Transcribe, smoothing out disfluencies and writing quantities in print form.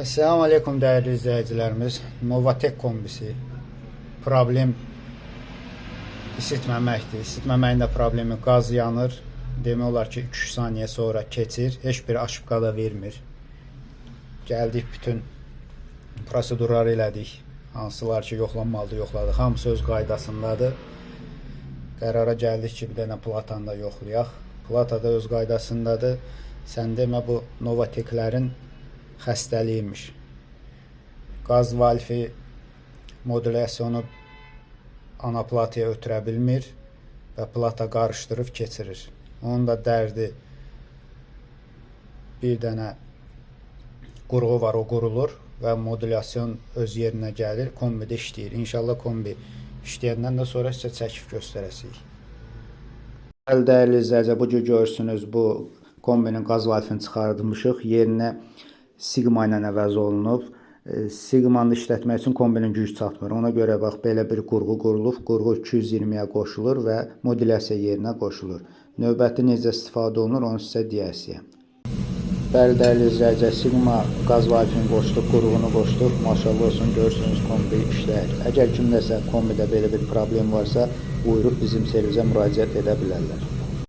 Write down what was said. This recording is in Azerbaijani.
Esselamu Aleyküm değerli izleyicilerimiz. Novatek kombisi problem isitməməkdir. İsitməməyində problemi qaz yanır. Demək olar ki 2 saniyə sonra keçir. Heç bir aşıbqa da vermir. Gəldik bütün prosedurları elədik. Hansılar ki yoxlanmalıdır yoxladıq. Hamısı öz qaydasındadır. Qərara gəldik ki bir dənə platan da yoxlayaq. Plata da öz qaydasındadır. Sən demə bu Novateklərin xəstəliymiş. Qaz valfi modulyasiyonu ana plataya ötürə bilmir və plata qarışdırıb keçirir. Onun da dərdi bir dənə qurğu var, o qurulur və modulyasyon öz yerinə gəlir, kombidə işləyir. İnşallah kombi işləyəndən də sonra sizə çəkib göstərəcəyik. Dəyərli izləyicilər, bu cür görürsünüz, bu kombinin qaz valfini çıxardılmışıq. Yerinə Sigma ilə əvəz olunub. Sigmanı işlətmək üçün kombinin güc çatmır. Ona görə bax belə bir qurğu qurulub. Qurğu 220-yə qoşulur və modulyasiya yerinə qoşulur. Növbəti necə istifadə olunur, onu sizə deyəcəyəm. Bəli, dəyərli izləyicilər, Sigma qaz valfini qoşduq, qurğunu qoşduq. Maşallah olsun, görürsünüz kombi işləyir. Əgər kimdəsə kombidə belə bir problem varsa, buyurub bizim servisə müraciət edə bilərlər.